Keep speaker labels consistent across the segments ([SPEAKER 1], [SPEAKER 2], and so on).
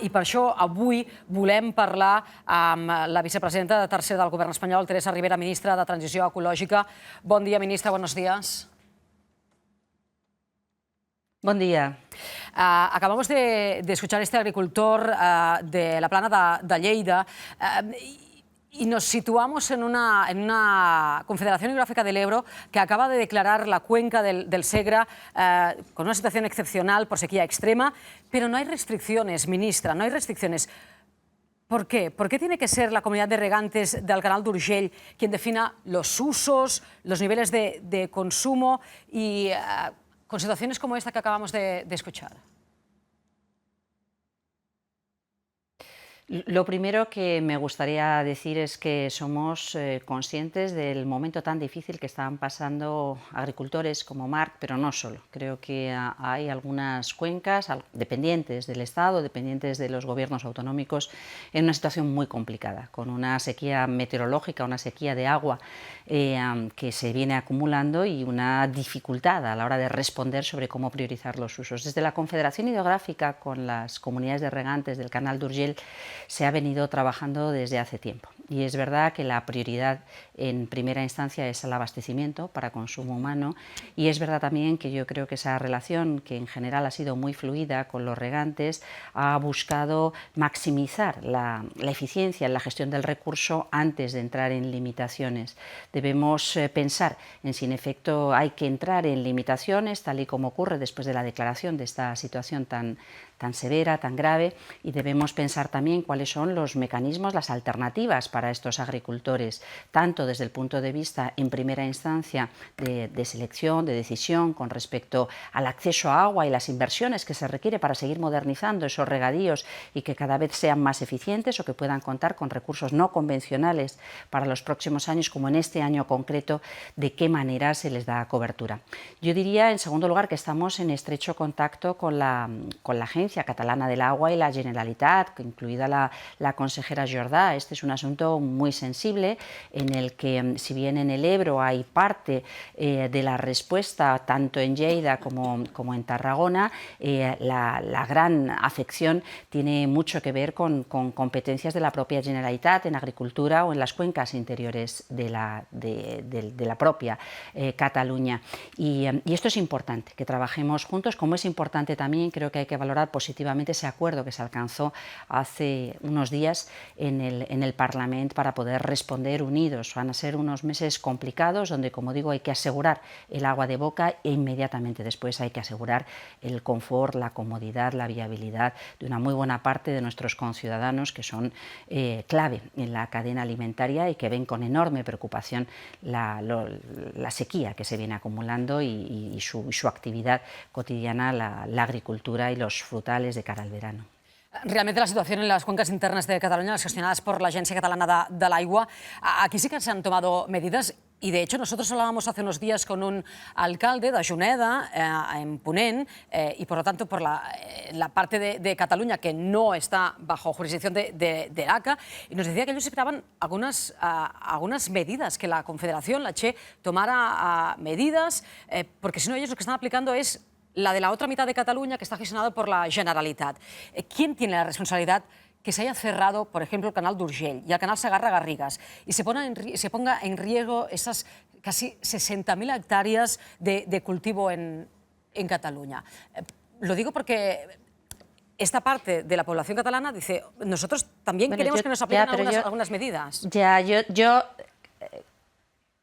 [SPEAKER 1] I per això avui volem parlar amb la vicepresidenta tercera del govern espanyol, Teresa Ribera, ministra de Transició Ecològica. Bon dia, ministra, buenos días.
[SPEAKER 2] Buen día.
[SPEAKER 1] Acabamos de escuchar a este agricultor de la Plana de Lleida y nos situamos en una Confederación Hidrográfica del Ebro que acaba de declarar la cuenca del Segre con una situación excepcional por sequía extrema, pero no hay restricciones, ministra, no hay restricciones. ¿Por qué? ¿Por qué tiene que ser la comunidad de regantes del Canal d'Urgell quien defina los usos, los niveles de consumo y con situaciones como esta que acabamos de escuchar?
[SPEAKER 2] Lo primero que me gustaría decir es que somos conscientes del momento tan difícil que están pasando agricultores como Marc, pero no solo. Creo que hay algunas cuencas dependientes del Estado, dependientes de los gobiernos autonómicos, en una situación muy complicada, con una sequía meteorológica, una sequía de agua que se viene acumulando y una dificultad a la hora de responder sobre cómo priorizar los usos. Desde la Confederación Hidrográfica, con las comunidades de regantes del Canal d'Urgell, se ha venido trabajando desde hace tiempo. Y es verdad que la prioridad en primera instancia es el abastecimiento para consumo humano, y es verdad también que yo creo que esa relación, que en general ha sido muy fluida con los regantes, ha buscado maximizar la eficiencia en la gestión del recurso antes de entrar en limitaciones. Debemos pensar en si en efecto hay que entrar en limitaciones, tal y como ocurre después de la declaración de esta situación tan severa, tan grave, y debemos pensar también cuáles son los mecanismos, las alternativas para estos agricultores, tanto desde el punto de vista, en primera instancia, de selección, de decisión con respecto al acceso a agua y las inversiones que se requiere para seguir modernizando esos regadíos y que cada vez sean más eficientes o que puedan contar con recursos no convencionales para los próximos años, como en este año concreto, de qué manera se les da cobertura. Yo diría, en segundo lugar, que estamos en estrecho contacto con la Agencia Catalana del Agua y la Generalitat, incluida la consejera Jordà. Este es un asunto muy sensible en el que, si bien en el Ebro hay parte de la respuesta, tanto en Lleida como en Tarragona, la gran afección tiene mucho que ver con competencias de la propia Generalitat en agricultura o en las cuencas interiores de la propia Cataluña. Y esto es importante, que trabajemos juntos, como es importante también, creo que hay que valorar positivamente ese acuerdo que se alcanzó hace unos días en el Parlamento para poder responder unidos. Van a ser unos meses complicados donde, como digo, hay que asegurar el agua de boca e inmediatamente después hay que asegurar el confort, la comodidad, la viabilidad de una muy buena parte de nuestros conciudadanos que son clave en la cadena alimentaria y que ven con enorme preocupación la sequía que se viene acumulando y su actividad cotidiana, la agricultura y los frutales de cara al verano.
[SPEAKER 1] Realmente la situación en las cuencas internas de Cataluña, gestionadas por la Agencia Catalana del Agua, aquí sí que se han tomado medidas y de hecho nosotros hablábamos hace unos días con un alcalde de Juneda, en Ponent, y por lo tanto por la parte de Cataluña que no está bajo jurisdicción de ACA, y nos decía que ellos esperaban algunas medidas, que la Confederación, la Che, tomara medidas, porque si no ellos lo que están aplicando es la de la otra mitad de Cataluña, que está gestionado por la Generalitat. ¿Quién tiene la responsabilidad que se haya cerrado, por ejemplo, el canal d'Urgell y el canal Segarra-Garrigues y se ponga en riesgo esas casi 60.000 hectáreas de cultivo en Cataluña? Lo digo porque esta parte de la población catalana dice, nosotros también queremos que nos apliquen algunas medidas.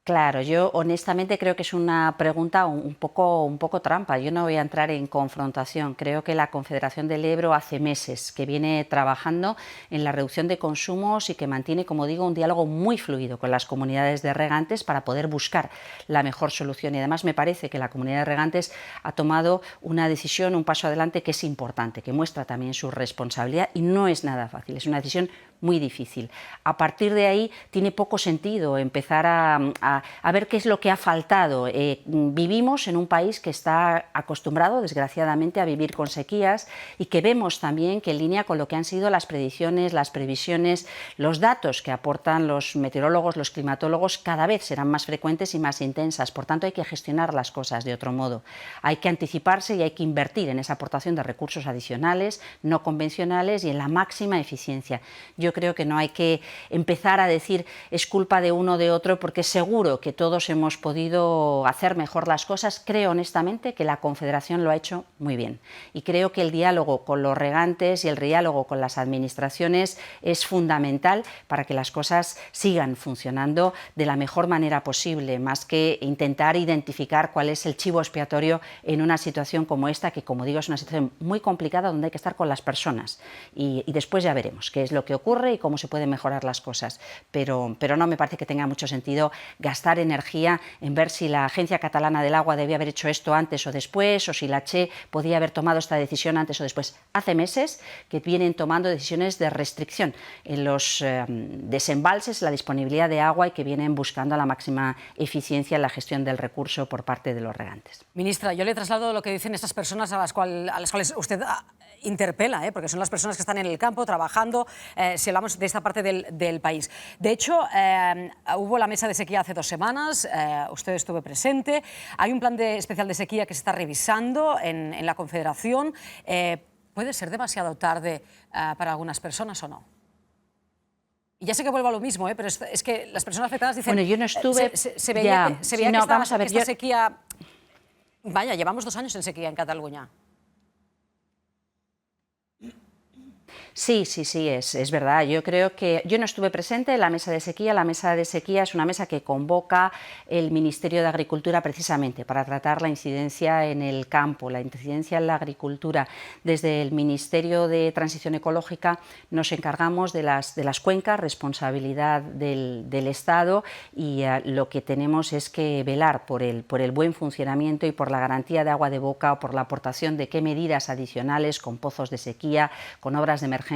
[SPEAKER 2] Claro, yo honestamente creo que es una pregunta un poco trampa. Yo no voy a entrar en confrontación. Creo que la Confederación del Ebro hace meses que viene trabajando en la reducción de consumos y que mantiene, como digo, un diálogo muy fluido con las comunidades de regantes para poder buscar la mejor solución. Y además me parece que la comunidad de regantes ha tomado una decisión, un paso adelante que es importante, que muestra también su responsabilidad y no es nada fácil. Es una decisión muy difícil. A partir de ahí tiene poco sentido empezar a a ver qué es lo que ha faltado. Vivimos en un país que está acostumbrado, desgraciadamente, a vivir con sequías y que vemos también que en línea con lo que han sido las predicciones, las previsiones, los datos que aportan los meteorólogos, los climatólogos, cada vez serán más frecuentes y más intensas. Por tanto, hay que gestionar las cosas de otro modo. Hay que anticiparse y hay que invertir en esa aportación de recursos adicionales, no convencionales y en la máxima eficiencia. Yo creo que no hay que empezar a decir es culpa de uno o de otro, porque seguro que todos hemos podido hacer mejor las cosas. Creo honestamente que la Confederación lo ha hecho muy bien y creo que el diálogo con los regantes y el diálogo con las administraciones es fundamental para que las cosas sigan funcionando de la mejor manera posible, más que intentar identificar cuál es el chivo expiatorio en una situación como esta, que como digo es una situación muy complicada donde hay que estar con las personas y después ya veremos qué es lo que ocurre y cómo se pueden mejorar las cosas, pero no me parece que tenga mucho sentido gastar energía en ver si la Agencia Catalana del Agua debía haber hecho esto antes o después, o si la CHE podía haber tomado esta decisión antes o después. Hace meses que vienen tomando decisiones de restricción en los desembalses, la disponibilidad de agua, y que vienen buscando la máxima eficiencia en la gestión del recurso por parte de los regantes.
[SPEAKER 1] Ministra, yo le traslado lo que dicen estas personas a las cuales usted interpela, porque son las personas que están en el campo trabajando, si hablamos de esta parte del país. De hecho, hubo la mesa de sequía hace 2 semanas, usted estuvo presente, hay un plan especial de sequía que se está revisando en la Confederación. ¿Puede ser demasiado tarde para algunas personas o no? Y ya sé que vuelvo a lo mismo, pero es que las personas afectadas dicen...
[SPEAKER 2] Bueno, yo no estuve...
[SPEAKER 1] Se veía que
[SPEAKER 2] no, vamos a ver,
[SPEAKER 1] esta sequía... Vaya, llevamos 2 años en sequía en Cataluña.
[SPEAKER 2] Sí, es verdad. Yo creo que yo no estuve presente en la mesa de sequía. La mesa de sequía es una mesa que convoca el Ministerio de Agricultura precisamente para tratar la incidencia en el campo, la incidencia en la agricultura. Desde el Ministerio de Transición Ecológica nos encargamos de las cuencas, responsabilidad del Estado, y lo que tenemos es que velar por el buen funcionamiento y por la garantía de agua de boca, o por la aportación de qué medidas adicionales con pozos de sequía, con obras de emergencia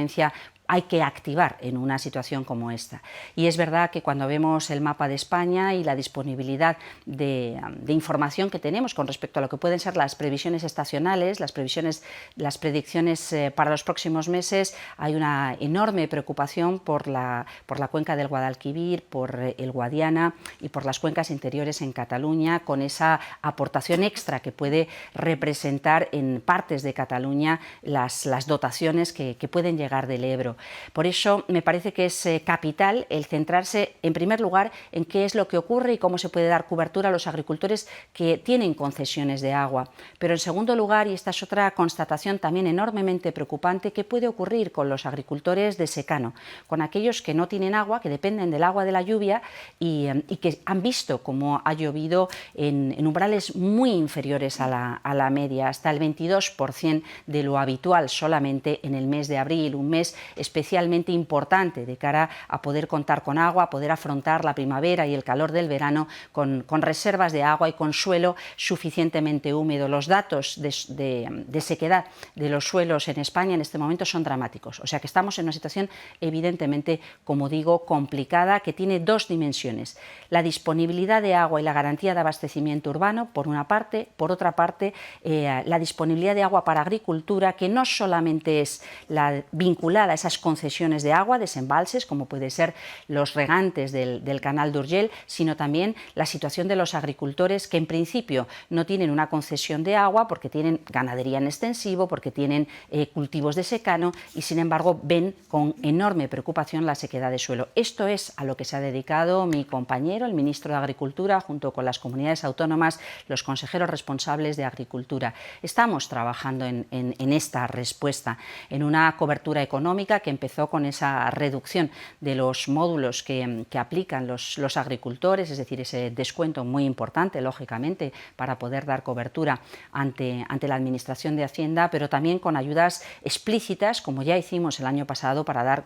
[SPEAKER 2] hay que activar en una situación como esta. Y es verdad que cuando vemos el mapa de España y la disponibilidad de información que tenemos con respecto a lo que pueden ser las previsiones estacionales, las predicciones para los próximos meses, hay una enorme preocupación por la cuenca del Guadalquivir, por el Guadiana y por las cuencas interiores en Cataluña, con esa aportación extra que puede representar en partes de Cataluña las dotaciones que pueden llegar del Ebro. Por eso me parece que es capital el centrarse, en primer lugar, en qué es lo que ocurre y cómo se puede dar cobertura a los agricultores que tienen concesiones de agua. Pero en segundo lugar, y esta es otra constatación también enormemente preocupante, ¿qué puede ocurrir con los agricultores de secano? Con aquellos que no tienen agua, que dependen del agua de la lluvia y que han visto cómo ha llovido en umbrales muy inferiores a la media, hasta el 22% de lo habitual solamente en el mes de abril, un mes especialmente importante de cara a poder contar con agua, a poder afrontar la primavera y el calor del verano con reservas de agua y con suelo suficientemente húmedo. Los datos de sequedad de los suelos en España en este momento son dramáticos, o sea que estamos en una situación evidentemente, como digo, complicada, que tiene 2 dimensiones: la disponibilidad de agua y la garantía de abastecimiento urbano, por una parte; por otra parte, la disponibilidad de agua para agricultura, que no solamente es la vinculada a esas concesiones de agua, desembalses, como puede ser los regantes del canal de Urgell, sino también la situación de los agricultores que en principio no tienen una concesión de agua porque tienen ganadería en extensivo, porque tienen cultivos de secano y sin embargo ven con enorme preocupación la sequedad de suelo. Esto es a lo que se ha dedicado mi compañero, el ministro de Agricultura, junto con las comunidades autónomas, los consejeros responsables de Agricultura. Estamos trabajando en esta respuesta, en una cobertura económica que empezó con esa reducción de los módulos que aplican los agricultores, es decir, ese descuento muy importante, lógicamente, para poder dar cobertura ante la Administración de Hacienda, pero también con ayudas explícitas, como ya hicimos el año pasado, para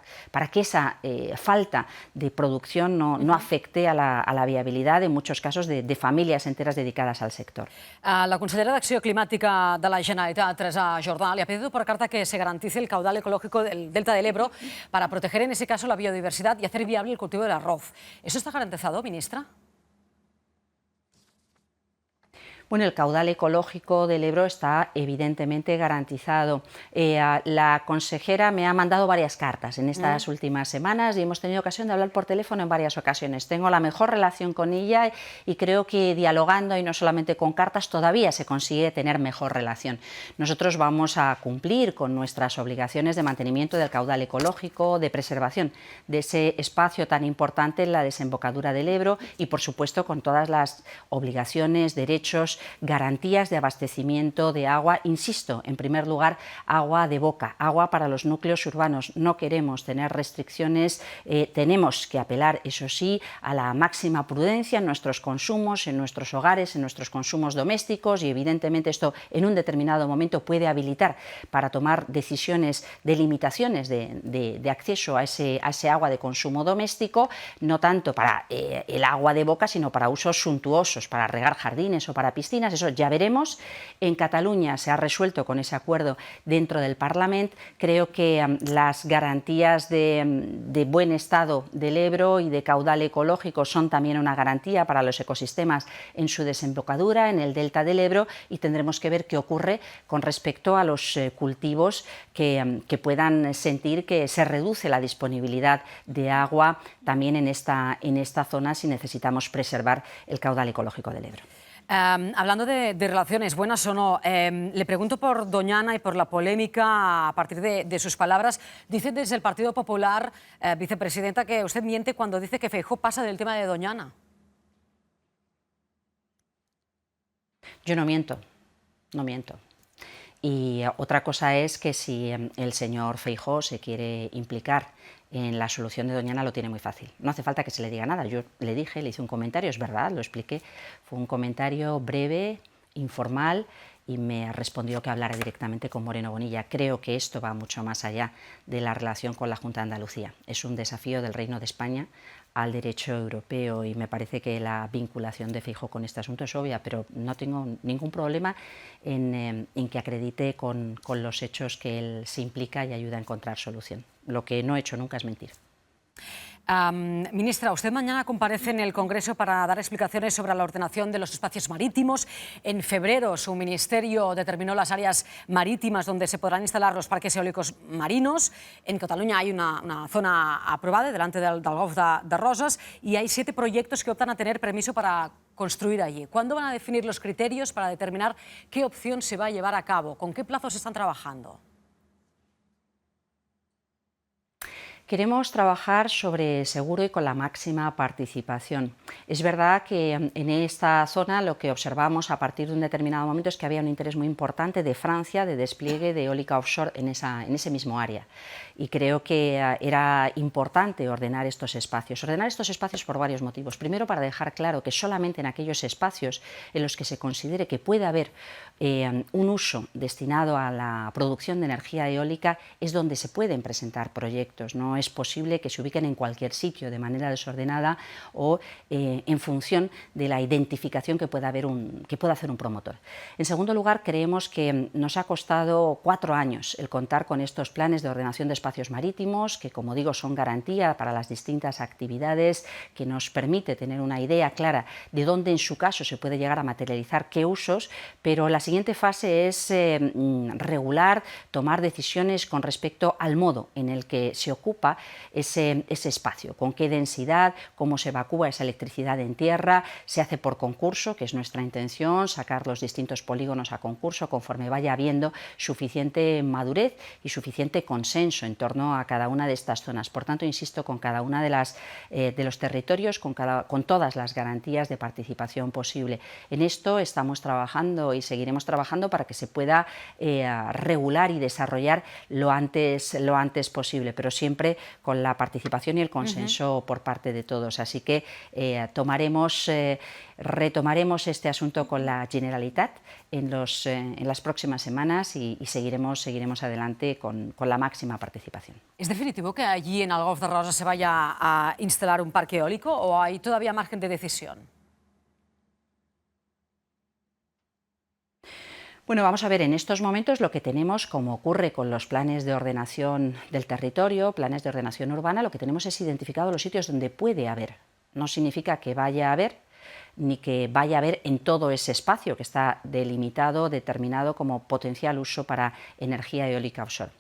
[SPEAKER 2] que esa falta de producción no afecte a la viabilidad, en muchos casos, de familias enteras dedicadas al sector.
[SPEAKER 1] La consellera d'Acció Climàtica de la Generalitat, Teresa Jordà, le ha pedido por carta que se garantice el caudal ecológico del delta del Ebro para proteger en ese caso la biodiversidad y hacer viable el cultivo del arroz. ¿Eso está garantizado, ministra?
[SPEAKER 2] Bueno, el caudal ecológico del Ebro está evidentemente garantizado. La consejera me ha mandado varias cartas en estas últimas semanas y hemos tenido ocasión de hablar por teléfono en varias ocasiones. Tengo la mejor relación con ella y creo que dialogando y no solamente con cartas todavía se consigue tener mejor relación. Nosotros vamos a cumplir con nuestras obligaciones de mantenimiento del caudal ecológico, de preservación de ese espacio tan importante en la desembocadura del Ebro y, por supuesto, con todas las obligaciones, derechos, garantías de abastecimiento de agua. Insisto, en primer lugar, agua de boca, agua para los núcleos urbanos. No queremos tener restricciones, tenemos que apelar, eso sí, a la máxima prudencia en nuestros consumos, en nuestros hogares, en nuestros consumos domésticos y, evidentemente, esto en un determinado momento puede habilitar para tomar decisiones de limitaciones de acceso a ese agua de consumo doméstico, no tanto para el agua de boca, sino para usos suntuosos, para regar jardines o para piscinas. Eso ya veremos. En Cataluña se ha resuelto con ese acuerdo dentro del Parlament. Creo que las garantías de buen estado del Ebro y de caudal ecológico son también una garantía para los ecosistemas en su desembocadura, en el delta del Ebro, y tendremos que ver qué ocurre con respecto a los cultivos que puedan sentir que se reduce la disponibilidad de agua también en esta zona si necesitamos preservar el caudal ecológico del Ebro.
[SPEAKER 1] Hablando de relaciones, buenas o no, le pregunto por Doñana y por la polémica a partir de sus palabras. Dice desde el Partido Popular, vicepresidenta, que usted miente cuando dice que Feijóo pasa del tema de Doñana.
[SPEAKER 2] Yo no miento, no miento. Y otra cosa es que si el señor Feijóo se quiere implicar en la solución de Doñana, lo tiene muy fácil. No hace falta que se le diga nada. Yo le dije, le hice un comentario, es verdad, lo expliqué. Fue un comentario breve, informal, y me respondió que hablara directamente con Moreno Bonilla. Creo que esto va mucho más allá de la relación con la Junta de Andalucía. Es un desafío del Reino de España al derecho europeo y me parece que la vinculación de Feijóo con este asunto es obvia, pero no tengo ningún problema en que acredite con los hechos que él se implica y ayuda a encontrar solución. Lo que no he hecho nunca es mentir.
[SPEAKER 1] Ministra, usted mañana comparece en el Congreso para dar explicaciones sobre la ordenación de los espacios marítimos. En febrero su ministerio determinó las áreas marítimas donde se podrán instalar los parques eólicos marinos. En Cataluña hay una zona aprobada delante del Golf de Roses y hay 7 proyectos que optan a tener permiso para construir allí. ¿Cuándo van a definir los criterios para determinar qué opción se va a llevar a cabo? ¿Con qué plazos están trabajando?
[SPEAKER 2] Queremos trabajar sobre seguro y con la máxima participación. Es verdad que en esta zona lo que observamos a partir de un determinado momento es que había un interés muy importante de Francia de despliegue de eólica offshore en ese mismo área. Y creo que era importante ordenar estos espacios. Ordenar estos espacios por varios motivos. Primero, para dejar claro que solamente en aquellos espacios en los que se considere que puede haber un uso destinado a la producción de energía eólica es donde se pueden presentar proyectos. No es posible que se ubiquen en cualquier sitio de manera desordenada o en función de la identificación que pueda hacer un promotor. En segundo lugar, creemos que nos ha costado 4 años el contar con estos planes de ordenación de espacios marítimos, que, como digo, son garantía para las distintas actividades, que nos permite tener una idea clara de dónde en su caso se puede llegar a materializar qué usos, pero la siguiente fase es regular, tomar decisiones con respecto al modo en el que se ocupa ese espacio, con qué densidad, cómo se evacúa esa electricidad en tierra. Se hace por concurso, que es nuestra intención, sacar los distintos polígonos a concurso conforme vaya habiendo suficiente madurez y suficiente consenso en torno a cada una de estas zonas. Por tanto, insisto, con cada una de los territorios, con todas las garantías de participación posible. En esto estamos trabajando y seguiremos trabajando para que se pueda regular y desarrollar lo antes posible, pero siempre con la participación y el consenso por parte de todos. Así que retomaremos este asunto con la Generalitat en las próximas semanas y seguiremos adelante con la máxima participación.
[SPEAKER 1] ¿Es definitivo que allí en el Golf de Roses se vaya a instalar un parque eólico o hay todavía margen de decisión?
[SPEAKER 2] Bueno, vamos a ver, en estos momentos lo que tenemos, como ocurre con los planes de ordenación del territorio, planes de ordenación urbana, lo que tenemos es identificado los sitios donde puede haber. No significa que vaya a haber, ni que vaya a haber en todo ese espacio que está delimitado, determinado como potencial uso para energía eólica offshore.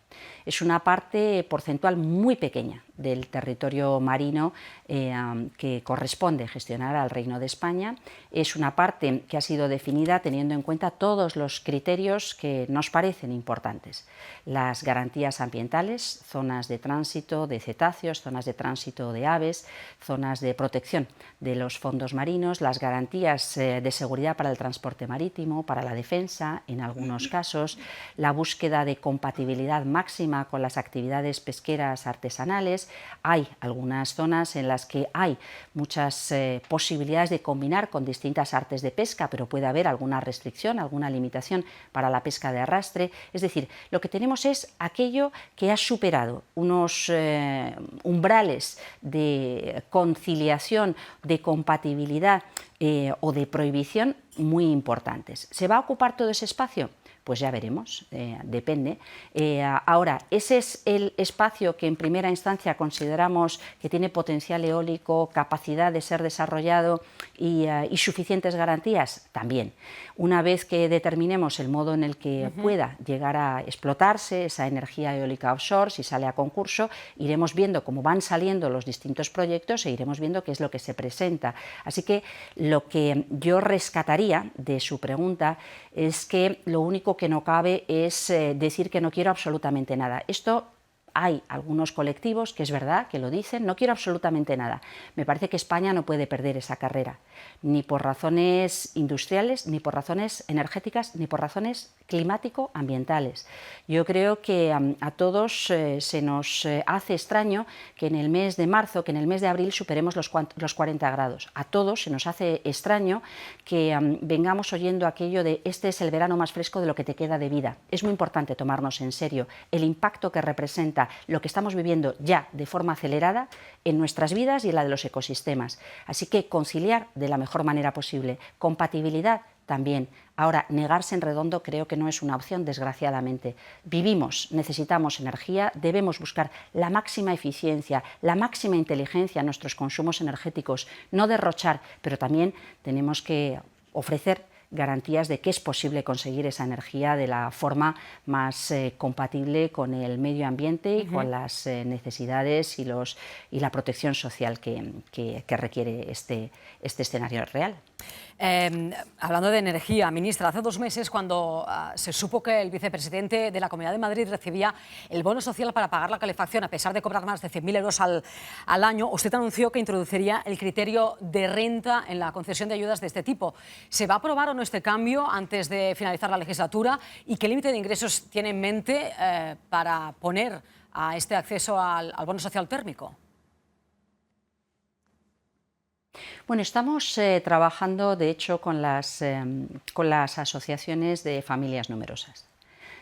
[SPEAKER 2] Es una parte porcentual muy pequeña del territorio marino que corresponde gestionar al Reino de España. Es una parte que ha sido definida teniendo en cuenta todos los criterios que nos parecen importantes. Las garantías ambientales, zonas de tránsito de cetáceos, zonas de tránsito de aves, zonas de protección de los fondos marinos, las garantías de seguridad para el transporte marítimo, para la defensa, en algunos casos, la búsqueda de compatibilidad máxima con las actividades pesqueras artesanales. Hay algunas zonas en las que hay muchas posibilidades de combinar con distintas artes de pesca, pero puede haber alguna restricción, alguna limitación para la pesca de arrastre. Es decir, lo que tenemos es aquello que ha superado unos umbrales de conciliación, de compatibilidad o de prohibición muy importantes. ¿Se va a ocupar todo ese espacio? Pues ya veremos, depende. Ahora, ese es el espacio que en primera instancia consideramos que tiene potencial eólico, capacidad de ser desarrollado y suficientes garantías, también. Una vez que determinemos el modo en el que pueda llegar a explotarse esa energía eólica offshore, si sale a concurso, iremos viendo cómo van saliendo los distintos proyectos e iremos viendo qué es lo que se presenta. Así que lo que yo rescataría de su pregunta es que lo único que no cabe es decir que no quiero absolutamente nada. Esto hay algunos colectivos que es verdad que lo dicen, no quiero absolutamente nada. Me parece que España no puede perder esa carrera, ni por razones industriales, ni por razones energéticas, ni por razones climático-ambientales. Yo creo que a todos se nos hace extraño que en el mes de marzo, que en el mes de abril superemos los 40 grados. A todos se nos hace extraño que vengamos oyendo aquello de este es el verano más fresco de lo que te queda de vida. Es muy importante tomarnos en serio el impacto que representa lo que estamos viviendo ya de forma acelerada en nuestras vidas y en la de los ecosistemas. Así que conciliar de la mejor manera posible, compatibilidad también. Ahora, negarse en redondo creo que no es una opción, desgraciadamente. Vivimos, necesitamos energía, debemos buscar la máxima eficiencia, la máxima inteligencia en nuestros consumos energéticos, no derrochar, pero también tenemos que ofrecer garantías de que es posible conseguir esa energía de la forma más compatible con el medio ambiente y con las necesidades y la protección social que requiere este escenario real.
[SPEAKER 1] Hablando de energía, ministra, hace 2 meses cuando se supo que el vicepresidente de la Comunidad de Madrid recibía el bono social para pagar la calefacción, a pesar de cobrar más de 100.000 euros al año, usted anunció que introduciría el criterio de renta en la concesión de ayudas de este tipo. ¿Se va a aprobar o no este cambio antes de finalizar la legislatura? ¿Y qué límite de ingresos tiene en mente para poner a este acceso al bono social térmico?
[SPEAKER 2] Bueno, estamos trabajando, de hecho, con las asociaciones de familias numerosas.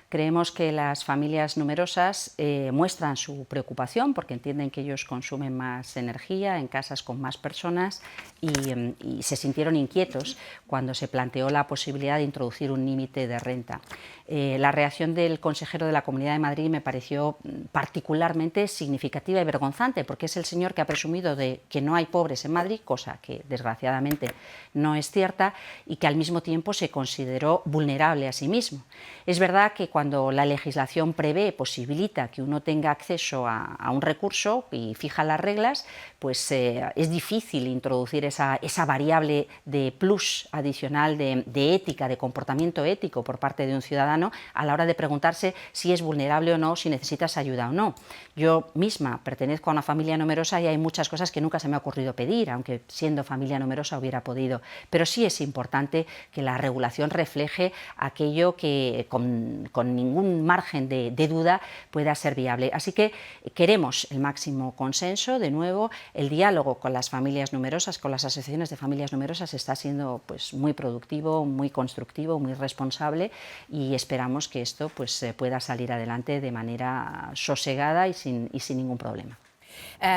[SPEAKER 2] Creemos que las familias numerosas muestran su preocupación porque entienden que ellos consumen más energía en casas con más personas y se sintieron inquietos cuando se planteó la posibilidad de introducir un límite de renta. La reacción del consejero de la Comunidad de Madrid me pareció particularmente significativa y vergonzante, porque es el señor que ha presumido de que no hay pobres en Madrid, cosa que desgraciadamente no es cierta, y que al mismo tiempo se consideró vulnerable a sí mismo. Es verdad que cuando la legislación prevé, posibilita que uno tenga acceso a un recurso y fija las reglas, pues es difícil introducir esa variable de plus adicional de ética, de comportamiento ético por parte de un ciudadano a la hora de preguntarse si es vulnerable o no, si necesitas ayuda o no. Yo misma pertenezco a una familia numerosa y hay muchas cosas que nunca se me ha ocurrido pedir, aunque siendo familia numerosa hubiera podido. Pero sí es importante que la regulación refleje aquello que con ningún margen de duda pueda ser viable. Así que queremos el máximo consenso. De nuevo, el diálogo con las familias numerosas, con las asociaciones de familias numerosas está siendo pues, muy productivo, muy constructivo, muy responsable y esperamos que esto pues, pueda salir adelante de manera sosegada y sin ningún problema.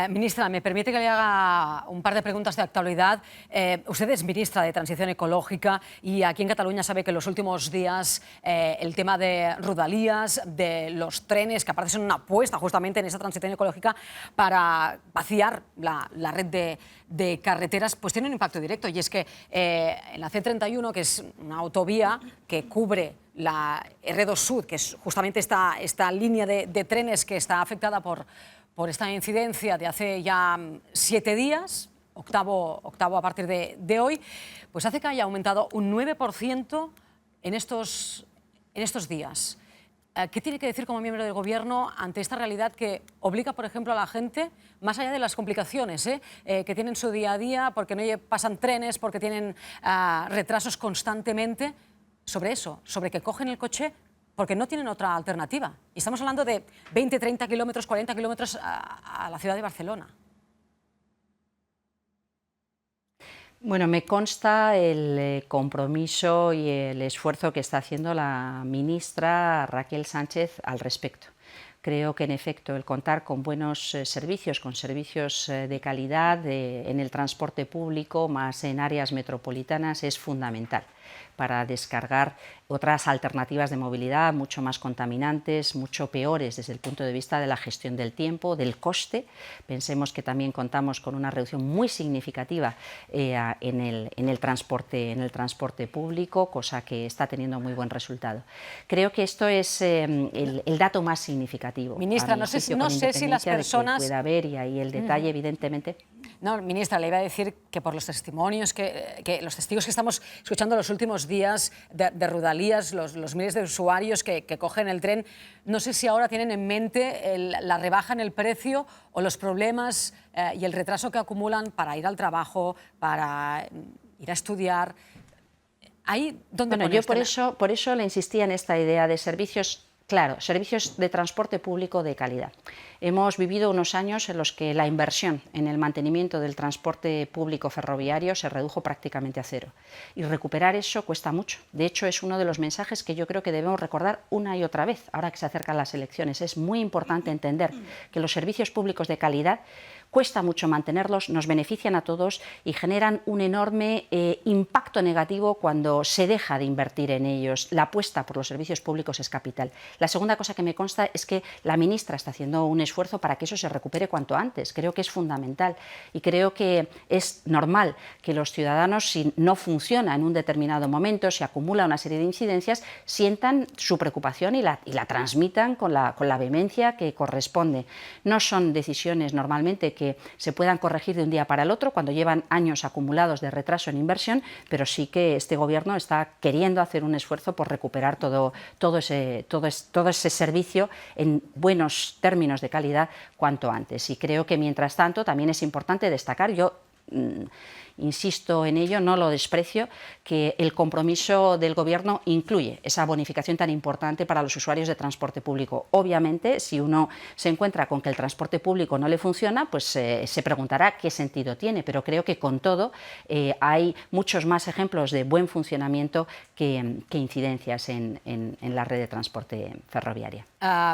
[SPEAKER 1] Ministra, me permite que le haga un par de preguntas de actualidad. Usted es ministra de Transición Ecológica y aquí en Cataluña sabe que en los últimos días el tema de Rodalies, de los trenes, que aparte son una apuesta justamente en esa transición ecológica para vaciar la red de carreteras, pues tiene un impacto directo. Y es que en la C31, que es una autovía que cubre la R2 Sud, que es justamente esta línea de trenes que está afectada por esta incidencia de hace ya 7 días, octavo a partir de hoy, pues hace que haya aumentado un 9% en estos días. ¿Qué tiene que decir como miembro del Gobierno ante esta realidad que obliga, por ejemplo, a la gente, más allá de las complicaciones que tienen su día a día, porque no pasan trenes, porque tienen retrasos constantemente, sobre eso, sobre que cogen el coche porque no tienen otra alternativa? Y estamos hablando de 20, 30 kilómetros, 40 kilómetros a la ciudad de Barcelona.
[SPEAKER 2] Bueno, me consta el compromiso y el esfuerzo que está haciendo la ministra Raquel Sánchez al respecto. Creo que, en efecto, el contar con buenos servicios, con servicios de calidad en el transporte público, más en áreas metropolitanas, es fundamental para descargar otras alternativas de movilidad mucho más contaminantes, mucho peores desde el punto de vista de la gestión del tiempo, del coste. Pensemos que también contamos con una reducción muy significativa en el transporte público, cosa que está teniendo muy buen resultado. Creo que esto es el dato más significativo.
[SPEAKER 1] Ministra, no sé si las personas...
[SPEAKER 2] Que pueda haber, y ahí el detalle, evidentemente...
[SPEAKER 1] No, ministra, le iba a decir que por los testimonios, que los testigos que estamos escuchando los últimos días de Rodalies, los miles de usuarios que cogen el tren, no sé si ahora tienen en mente la rebaja en el precio o los problemas y el retraso que acumulan para ir al trabajo, para ir a estudiar. Ahí, ¿dónde
[SPEAKER 2] bueno, yo por eso le insistía en esta idea de servicios. Claro, servicios de transporte público de calidad. Hemos vivido unos años en los que la inversión en el mantenimiento del transporte público ferroviario se redujo prácticamente a cero. Y recuperar eso cuesta mucho. De hecho, es uno de los mensajes que yo creo que debemos recordar una y otra vez, ahora que se acercan las elecciones. Es muy importante entender que los servicios públicos de calidad cuesta mucho mantenerlos, nos benefician a todos y generan un enorme impacto negativo cuando se deja de invertir en ellos. La apuesta por los servicios públicos es capital. La segunda cosa que me consta es que la ministra está haciendo un esfuerzo para que eso se recupere cuanto antes. Creo que es fundamental y creo que es normal que los ciudadanos, si no funciona en un determinado momento, si acumula una serie de incidencias, sientan su preocupación y la transmitan con la vehemencia que corresponde. No son decisiones normalmente que se puedan corregir de un día para el otro cuando llevan años acumulados de retraso en inversión, pero sí que este Gobierno está queriendo hacer un esfuerzo por recuperar todo ese servicio en buenos términos de calidad cuanto antes. Y creo que, mientras tanto, también es importante destacar, yo insisto en ello, no lo desprecio, que el compromiso del Gobierno incluye esa bonificación tan importante para los usuarios de transporte público. Obviamente, si uno se encuentra con que el transporte público no le funciona, pues se preguntará qué sentido tiene, pero creo que, con todo, hay muchos más ejemplos de buen funcionamiento que incidencias en la red de transporte ferroviaria.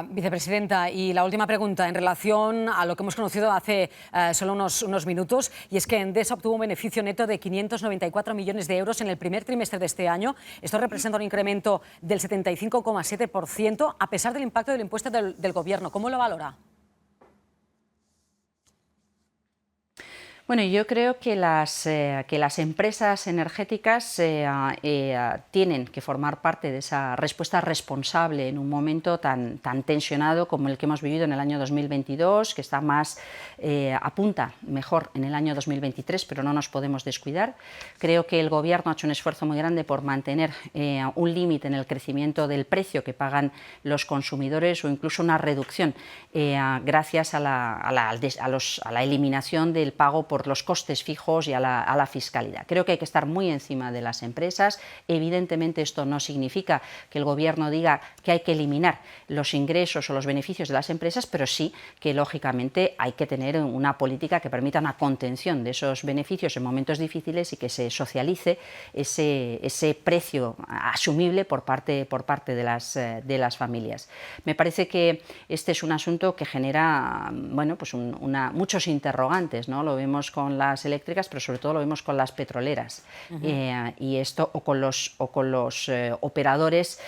[SPEAKER 1] Vicepresidenta, y la última pregunta en relación a lo que hemos conocido hace solo unos minutos, y es que Endesa obtuvo un beneficio neto de 594 millones de euros en el primer trimestre de este año. Esto representa un incremento del 75,7%, a pesar del impacto del impuesto del Gobierno. ¿Cómo lo valora?
[SPEAKER 2] Bueno, yo creo que las empresas energéticas tienen que formar parte de esa respuesta responsable en un momento tan tensionado como el que hemos vivido en el año 2022, que está más apunta mejor en el año 2023, pero no nos podemos descuidar. Creo que el Gobierno ha hecho un esfuerzo muy grande por mantener un límite en el crecimiento del precio que pagan los consumidores, o incluso una reducción gracias a la eliminación del pago por por los costes fijos y a la fiscalidad. Creo que hay que estar muy encima de las empresas. Evidentemente esto no significa que el Gobierno diga que hay que eliminar los ingresos o los beneficios de las empresas, pero sí que lógicamente hay que tener una política que permita una contención de esos beneficios en momentos difíciles y que se socialice ese precio asumible por parte de las familias. Me parece que este es un asunto que genera pues muchos interrogantes, ¿no? Lo vemos con las eléctricas, pero sobre todo lo vemos con las petroleras. Y esto o con los operadores,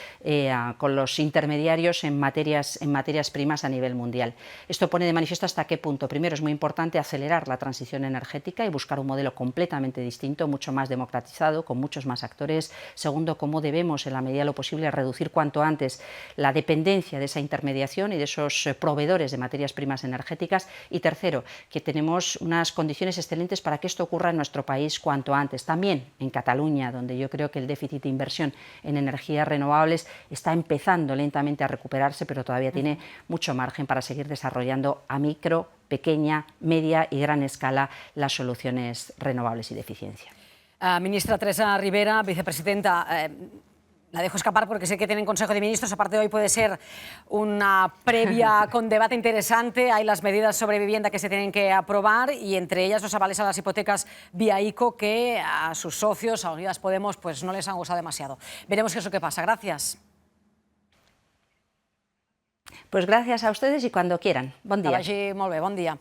[SPEAKER 2] con los intermediarios en materias primas a nivel mundial. Esto pone de manifiesto hasta qué punto. Primero, es muy importante acelerar la transición energética y buscar un modelo completamente distinto, mucho más democratizado, con muchos más actores. Segundo, cómo debemos, en la medida de lo posible, reducir cuanto antes la dependencia de esa intermediación y de esos proveedores de materias primas energéticas. Y tercero, que tenemos unas condiciones excelentes para que esto ocurra en nuestro país cuanto antes. También en Cataluña, donde yo creo que el déficit de inversión en energías renovables está empezando lentamente a recuperarse, pero todavía tiene mucho margen para seguir desarrollando a micro, pequeña, media y gran escala las soluciones renovables y de eficiencia.
[SPEAKER 1] Ministra Teresa Ribera, vicepresidenta, la dejo escapar porque sé que tienen Consejo de Ministros. Aparte de hoy puede ser una previa con debate interesante. Hay las medidas sobre vivienda que se tienen que aprobar y entre ellas los avales a las hipotecas vía ICO que a sus socios, a Unidas Podemos, pues no les han gustado demasiado. Veremos qué es lo que pasa. Gracias.
[SPEAKER 2] Pues gracias a ustedes y cuando quieran. Bon dia.
[SPEAKER 1] Que vagi molt bé. Bon dia.